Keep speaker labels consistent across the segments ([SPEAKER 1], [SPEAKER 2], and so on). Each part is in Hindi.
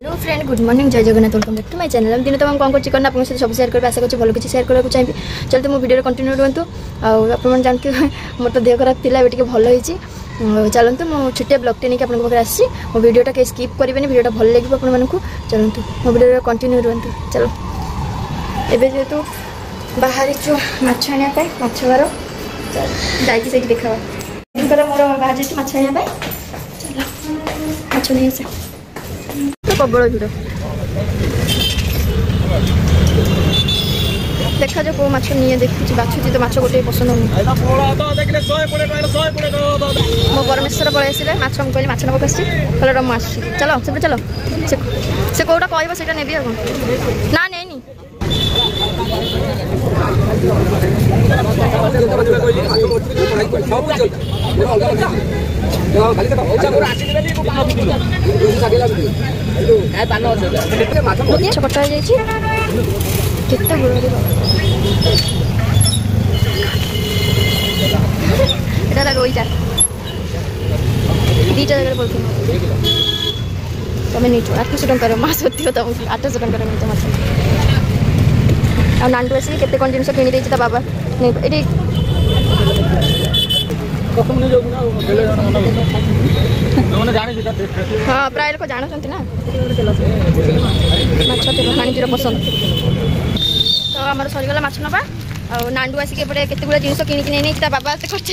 [SPEAKER 1] हेलो फ्रेंड गुड मॉर्निंग जय Jagannath welcome back to my channel दिन तुम कौन करना आपको सहित सब शेयर कर आशा कर भल किसी शेयर करने चाहिए चलते मो वीडियो कंटिन्यू रुहतु आपन जानते मोर तो देह खराब थी एवं भल होती चलतु मो छोटिया ब्लॉगटे नहीं आपको आसी मो वीडियोटा कहीं स्किप करेंगे वीडियोटा भल लगे आपको चलतु मो वीडियो कंटिन्यू रुहतु चलो एवं जेहेतु बाहर माछ आने माछ बार जाइए देखा मोर बाहर जाइए माछ आने चलो माछ नहीं आसे प्रबल भिड़ देखा जो कौ माछ नहीं देखुची बाछुची तो माछ गोटे पसंद मो परमेश्वर पलि आसे माछ कहली माछ नबक आसी कहले रम आसी चलो से चलो से कौटा कह से नेबी आ ना नहीं कटा जा रोईटा दीटा जगह बोल तुम नहीं 800 टकर माछ होती तुमको 800 टकर नहीं माछ आ नांडू आसिक केते कौन जिन कि बाबा नहीं ये हाँ प्राय लोग जानते ना माछ तेल हाणीर पसंद तो आम सरीगला माछ नवा नांडू आसिक एपटे केते गुड़ा जिन किणिक नहीं बाबा खर्च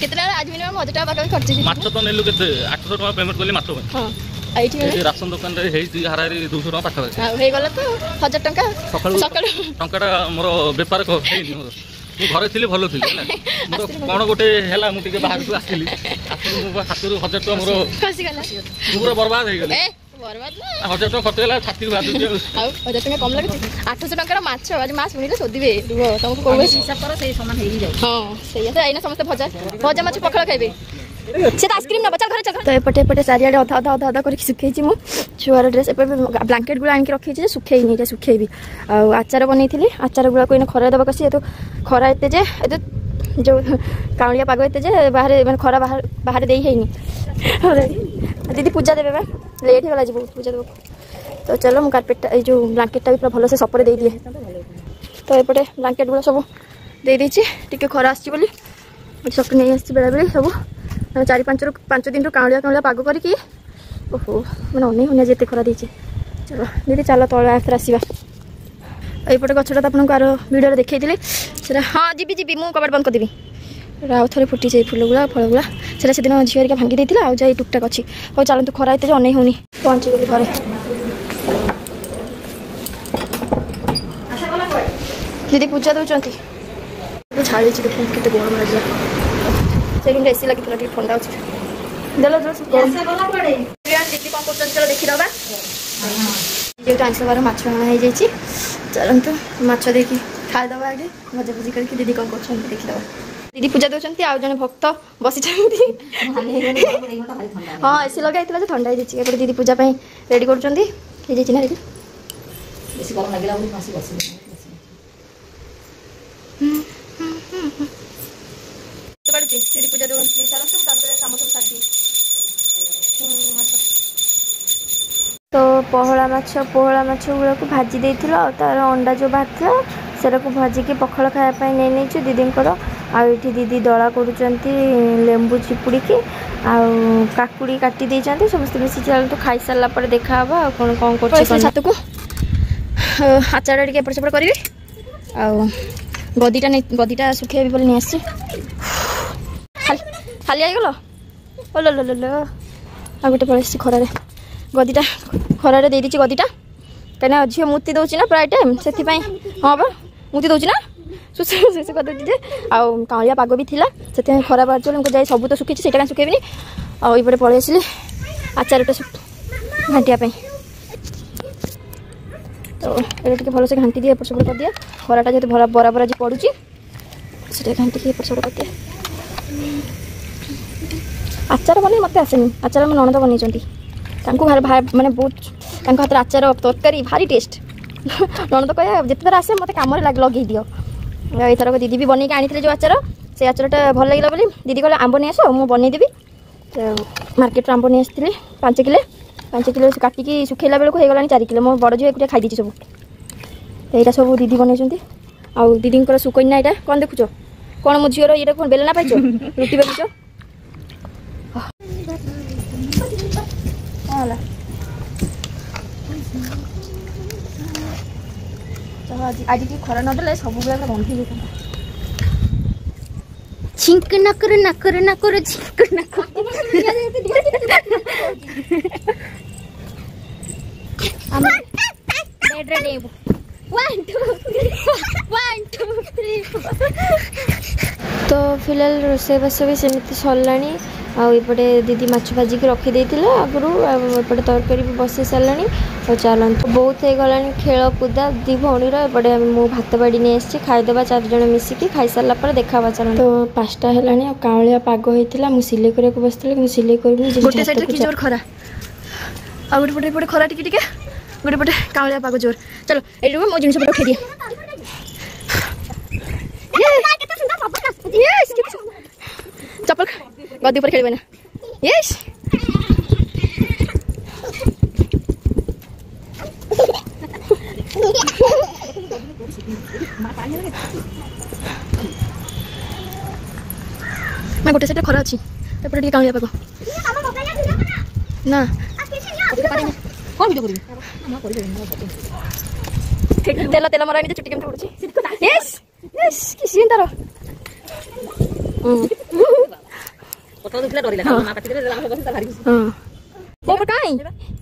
[SPEAKER 1] केते आज मिनिमम 1000 टका पाखा खर्च
[SPEAKER 2] माछ तो नेलु केते 800 टका पेमेंट करली माछ
[SPEAKER 1] हां
[SPEAKER 2] राशन दुकान रे हेई हारारी 200 टका पाखा
[SPEAKER 1] हे गला तो 1000 टका सकाळ
[SPEAKER 2] टंकाटा मोर व्यापार हेई मु घरे थी भल थी कौन गोटे है मुझे बाहर को आसली हाथ 1000 टका मोर पूरा बर्बाद हो गले 1000 टका खर्च है छाती बात
[SPEAKER 1] 1000 टका कम लगे 800 टकर माछ आज माछ शुणिले शोधे तुमको कौन हिसाब कर से समान हो जाए हाँ सही है समस्त भजा भजा माछ पखाड़ खाइबे से आइसक्रीम ना बच्चा घर चल तो एपटे एपटे चारियाडे अधा अधा अधा अधा कर सुखी मु छुआर ड्रेस ब्लांकेट गुला आनिक रखी सुखे नहीं सुखेबी आचार बनई आचार गुला को खरा देवा कसी तो खरा एते जे जो काउलिया पाग एते जे बाहर माने खरा बाहर बाहर दे ही दीदी पूजा देवे मैम लेट हो गला जी बहुत पूजा देव तो चलो मु कार्पेट जो ब्लांकेटा भी पूरा भल से सपरे दे दिए तो एपटे ब्लांकेट गुला सब दे देछि टिके खरा आछि बोली सक नहीं आछि बेला बेला सब 4-5 दिन काउलिया काउलिया पाग करके ओहो मैंने अनेक होना जिते खरा देचे चलो दीदी चलो तल आसवा यपटे गछटा आपको आर भिडियो देखी से हाँ जी जी मुझे कबाट बंद करदेवी आउ थे फुटी जाए फुल गुला फल गुला से दिन झील भांगी देती आज जा टुकटाक अच्छी हो चलते खरा एत अनेक होनी पहुँची गली घरे दीदी पूजा दौरान छाड़ी देखते गरम लगे से रूम एसी लगी थोड़ा ठंडा अच्छे देलो दीदी कौन कर चलो देखी दबा जेहतु आइस बार माछ अणा चलतु माछ देखी खाईदबा आगे मजा भुजी करके दीदी कौन कर देखीदबा दीदी पूजा दौरान आउ जन भक्त बसी हाँ एसी लगे ठंडा हो दीदी पूजा रेडी कर रेडी पूजा तो पहला माछ गुड़ा को भाजी देती तार अंडा जो भात सेटा को भाजिकी पखाड़ खायापी नहीं दीदी आठी दीदी दला कर लेंबू चिपुड़ी काकुड़ी काटी देते समस्त मिसी चलते खाई सारा पर देखा कौन कौन कर छत को आचार टे एपट सेपट करी गदीटा नहीं गदीटा सुखे बोले नहीं आसी खाली आईगल ओलो लो लो आ गोटे पड़े खरार गदीटा खरार दे दी गदीटा कहीं झील मुति दौची ना प्राय टाइम से हाँ बा मुति दौची ना सुस कर दे कालिया पाग भी थी से खरा बाहर चलो जाए सब तो सुखी से सुखेबी आईपटे पलि आसली आचारटा घाटियापाई तो ये भल से घाटी दिए एपट सेपट कर दिए खराटा जो बराबर आज पड़ुची से घाटी एपट सेपट कर दिए आचार बन मत आसेनी आचार मो ननद बनई माने बहुत हाथ आचार तरकारी भारी टेस्ट ननद कह जिते आसे मत कम लगे दियो एथरक दीदी भी बनई आनी जो आचार से आचारटा भल लगे दीदी कहले आंब नहीं आस मुझे बनईदेवी मार्केट आंब नहीं आसती 5 किलो 5 किलो काटिकी सुखेला बेलू हो गलानी 4 किलो मो बड़ झील एक खाई दीची सब यहाँ सब दीदी बनई आउ दीदी सुकन्या यहाँ कौन देखुच कौन मो झीर ये कौन बेलना पाइछ रुटी बेलुच आज की खरा नदेले सब बंद हो छिंक न कर छिंक न तो फिलहाल रोसे बास भी सेमती सरलानी आउपटे दीदी माछ भाजिक रखीदे आगु एपटे तरकारी भी बसई सारा और चलते बहुत हो गला खेल कूदा दी भौणीर एपटे मु भात बाड़ी नहीं आसी खाईदेवा 4 जन मिसिकी खाई सारा देखा चल तो 5टा है कालिया पाग होता मुझे सिलाई करके बसती सिलाई कर खरा आ गोटे पटे खरा टिके गोटे पटे कालिया पाग जोर चलो ये मो जिन रखे दिए चप्पल गद्दी पर खेल ना यस मैं गोटे साइड खरा अच्छी कालिया पाग ना तेल तेल मरा चुटी केमती पड़ुची यस यस कि सीन तार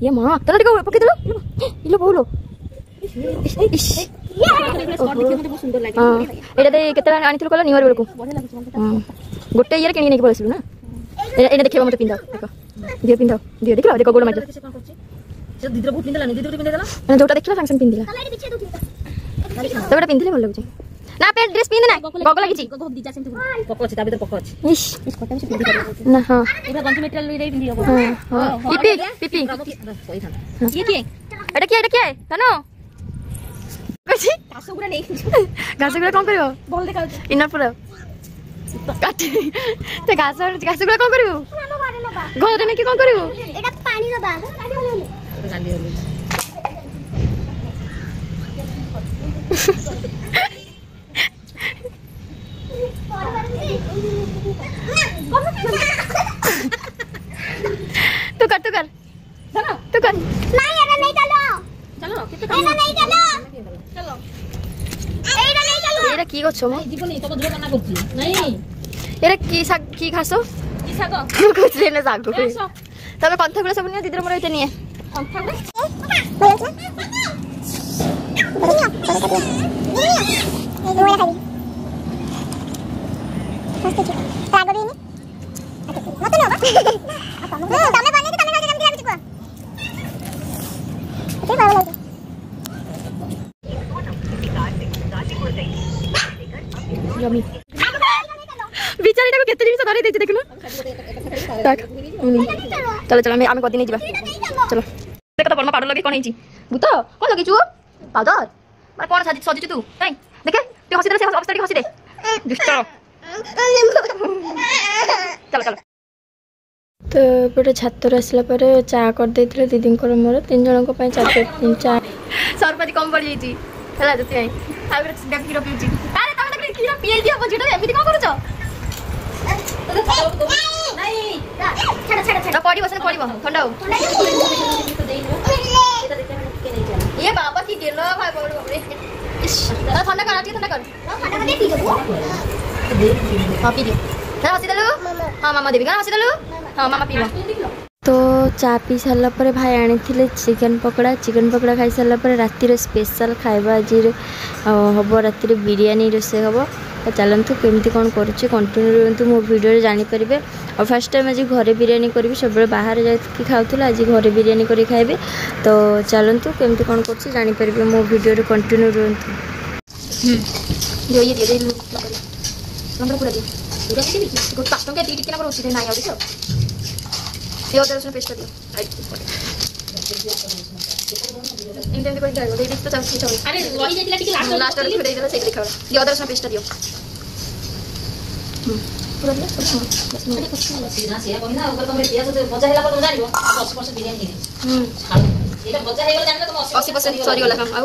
[SPEAKER 1] ये माँ तेल टिके पकईदेल इलो बोलो केत आनी कल न्यू इयर बेलू गोटे ये कि पलू ना ये देखा मत पिंधा दियो पिंधा दियो देख देख गोड़ मार जोटा देखला संग संग पिंधिला तो गोटे पिंधिले भल लगुच ना पे ड्रेस पिंध ना गग लागी पक अछि ता भीतर पक अछि इस कोटा से पिंधि कर ना हां एबा गंजी मेटेरियल रे पिंधि हो हां पीपी ये के तनो कछि घासगुरा नै घासगुरा कोन करियो बोल देखा इनर पूरा काटी ते घासगुरा कोन करियो घर में के कोन करियो एटा पानी दबा गाली होली तू कर चलो तू कर नहीं अरे नहीं चलो कितने नहीं चलो एरा नहीं चलो एरा की गछ म जीवनी तो धोर मना करछि नहीं एरा की घासो की साग कुछ लेने साग तबे कंथा गुला सब निया दीदर मोर एते निया बिचारीटा को केते जिनिस धरि देछि देखनु चलो चलो आमे गदी नै जिबा चलो देख तो बर्मा पाउडर लगे कोन हिची भूत कोन लगे छु पाउडर मार कोन सजी तू काई देखे तू हसी दे से अवस्था हसी दे दुष्ट चलो चलो तो एपटे छातर आसला चा कर देथिले दीदी को मोर 3 जन को पय चा सरपति कम पड़ जाईची हला जति आई आगरे डाकी रो पिउची अरे तमे तक खीर पिए दियो बजिटा एमिति को करूछ नहीं छाड़ पड़ी बसन पड़ी ठंडा हो ये बाबा की गेलो भाई बोलो रे ठंडा कर ठंडा कर ठंडा दे पी दो हां पी दियो हसी देलु हां मामा देबी हसी देलु हां मामा पीबो तो चा पी सारा पर भाई आनी चिकेन पकड़ा खाई सारा पर रातिर स्पेशल खाइबा आज हम रातिर बिरयानी रोसे हम तो चलतु केमती कौन करुच्चे कंटिन्यू रुहतु मो वीडियो जानीपारे और फास्ट टाइम आज घरे बिरयानी करी सब बाहर जाकि खाऊला आज घरे बिरयानी करी खाइबे तो चलतु केमती कौन कर जानीपारे मो वीडियो कंटिन्यू रुहतु पेस्ट दियो पूरा दिया
[SPEAKER 3] सीधा से कोई ना ऊपर तुम पियाज से भजा हैला पर जानिबो 80% बिरयानी नहीं एटा भजा हैला जानिबो तुम
[SPEAKER 1] 80% सरी वाला काम आउ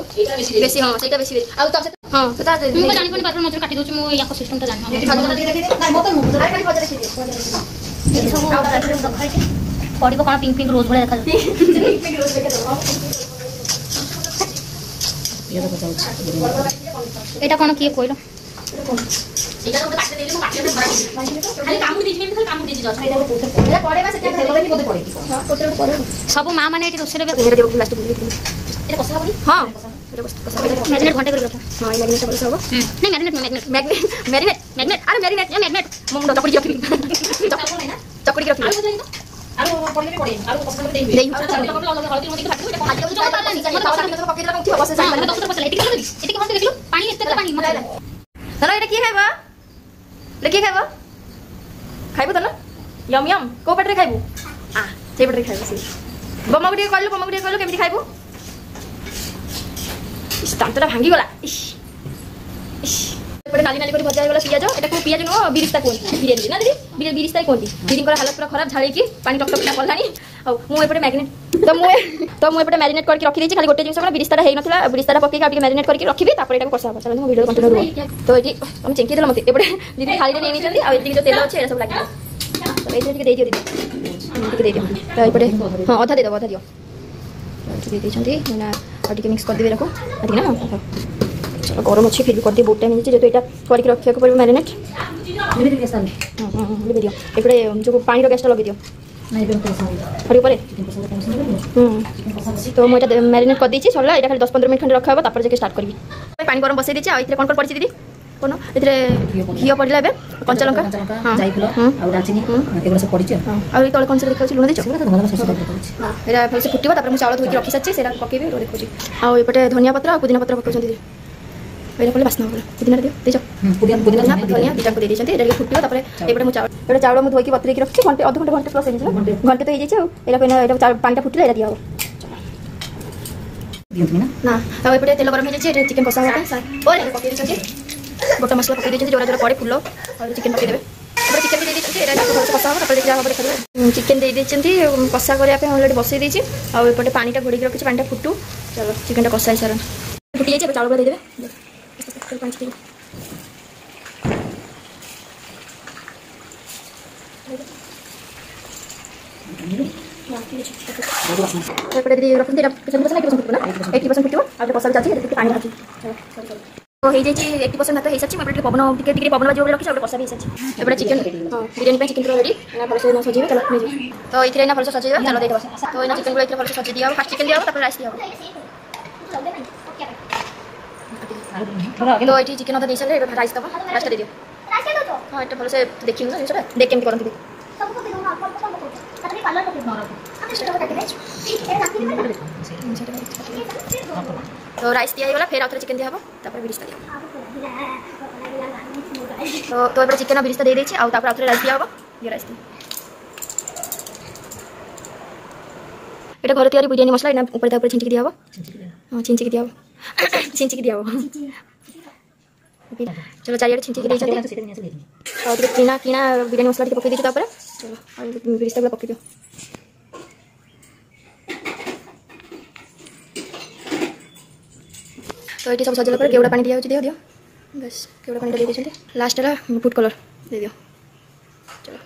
[SPEAKER 1] बेसी हां सेटा बेसी आ तुम से हां तो ता
[SPEAKER 3] मैं जानि कोनी पात्र मजूर काटी दोछु मो याको सिस्टम ता जानि
[SPEAKER 1] नहीं मत मत आई खाली भजा देखि
[SPEAKER 3] ये सब पड़िबो कोन पिंक पिंक रोज भले देखा
[SPEAKER 1] पिंक पिंक रोज देखा दो
[SPEAKER 3] ये तो बताउ एटा कोन किए कोइलो एटा तो काटे देले मो काटे दे खाली कामु दिछि में खाली कामु दिछि जछ
[SPEAKER 1] एटा पड़े बा सेटा खेलो देखि बोते पड़े हां कोते पड़े
[SPEAKER 3] सब मां माने एटी रोसे रे
[SPEAKER 1] मेरे देखो लास्ट बोल
[SPEAKER 3] एटा कसला बनी
[SPEAKER 1] हां
[SPEAKER 3] मैरिनेट घंटे कर रखा
[SPEAKER 1] हां मैरिनेट सब सब
[SPEAKER 3] नहीं मैरिनेट
[SPEAKER 1] मैरिनेट अरे मैरिनेट मुंडो चपड़ी रखी चपड़ी रखी
[SPEAKER 3] आरो पड़ले पड़े आरो कसला दे
[SPEAKER 1] देई
[SPEAKER 3] हल्दी मोदी के फाटो हाथ जो ताला नहीं चाहिए
[SPEAKER 1] तो पकड़ रखा थी बस
[SPEAKER 3] मैं तो बस लेटी कर एटी के देखलो पानी एते पानी मत
[SPEAKER 1] चलो एटा की खाइबा लेके खाइबा खाइबो त न यम यम को पटरे खाइबो आ से पटरे खाइबो से बम्मा गुडी कहलो केमति खाइबो स्टांटरा भांगी गला इश पटे नाली नाली कर भजा गला पियाज एटा को पियाज नो बिरिस्ता कोन बिरियानी ना दीदी बिरिस्ता कोन दीदी को हालत पूरा खराब झाड़ी की पानी टक टक ना पड़लानी आ मु एपटे मैरिनेट तो मु एपटे मैरिनेट करके रखी देछि खाली गोटे जिंस कोन बिरिस्ताटा हेइ नथला बिरिस्ताटा पके का मैरिनेट करके रखिबी तापर एटा को करसा चलो मु वीडियो कंटिन्यू करू तो एटी हम चेंकी देला मते एपटे दीदी खाली ने नेनी चंदी आ एटी जो तेल अछि एटा सब लागि तो एटी के दे दियो दीदी दे दियो तो एपटे हां आधा दे दो आधा दियो दे दे चंदी ना और मिक्स कर देबे रखो आदि ना चलो गरम अच्छी फिर भी कर दिए बहुत टाइम जेहतु यहाँ करके रखा पड़े मैरिनेट भिडियो एपटे जो पानी गैसटा लगे दियो हरी पर तो मुझे मैरिनेट कर देती सरला ये खाली 10-15 मिनट खंडे रखा होगा तापर जाके स्टार्ट करी पानी गरम बसई देती आइए कौन पड़ी दीदी कौन घी पड़ा ए कंचा लंका
[SPEAKER 3] जायफल आ दालचीनी एगुला सब पड़ी
[SPEAKER 1] आ तले कौन सब देखा लुण देछ यहाँ भलसे फुटो तापर मुझे चाउल धोई रखी सारी से पकेबी देखुची आउटे धनिया पत्र और पुदीना पत्र पकाउछन दीदी पहले पहले बास्ना होगा पुदीना दियो देछ पुदीना धनिया दुटा को दे देछन एटा फुटियो तापर एपटे मु चाउल मु धोई बतरे रखी घंटे अध घंटे प्लस घंटे तो हो जाए एटा पानी फुटिले एटा दिया ना तो एपटे तेल गरम हो जाए चिकन कषा होगा पके गोटा मसला पकई देछन जोरा जोरा पड़े फुल और चिकन पकई देबे चिकन भी दे देछन कषा होगा तापर देखा देखा चिकन दे देछन कषा करने अलरेडी बसई देछि आ एपटे पानीटा घोड़ी रखी पानीटा फुटू चलो चिकनटा कषा सारा फुटी जाए चाउल दे देबे रखते 80% फुटो आगे कषा चलती पानी रखी तो हो जाए 80% भात हो सारी पवन टिके पवन बाजी रखी कषा भी सारी चिकेन हाँ बिरियानी चिकेन पूरा रेडी भलसे सजेबे चलो तो ये भलसे सजेबे चलो दे तो ये चिकेन को भलसे सजे दिया फास्ट चिकेन दिया राइस दिया तो ये चिकेन अधा दे सारे राइस दबा राइसटा दे दियो हाँ ये भलसे देखी ना जिनसा देख केमती करते तो राइस दिया गला फिर आउथरे चिकेन दिया हबो तापर बिरिस्ता दिया तो एबे चिकेन बिरिस्ता दे देछि आ तापर आउथरे राइस दिया हबो ये राइस एटा घर तैयारी बिरयानी मसला इना ऊपर तापर छिंची दिया हबो हां छिंची दिया हबो छिंची दिया हबो चलो चारियाडे छिंची दे छथि और किना किना बिरयानी मसला पकई देछि तापर चलो और बिरिस्ता पकई दियो तो ये सब सजेला पर केवड़ा पानी दिया दियो बस केवड़ा पानी दे देछथि लास्ट है फूड कलर दे दियो चलो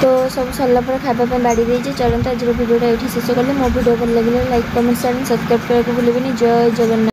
[SPEAKER 4] तो सब सरला पर खाइबा पे बाड़ी देछि चलंत आज वीडियोटा एठी शेष करले मो वीडियो भल लगिले लाइक कमेंट शेयर सब्सक्राइब करके भूलिबेनी जय जगन्नाथ।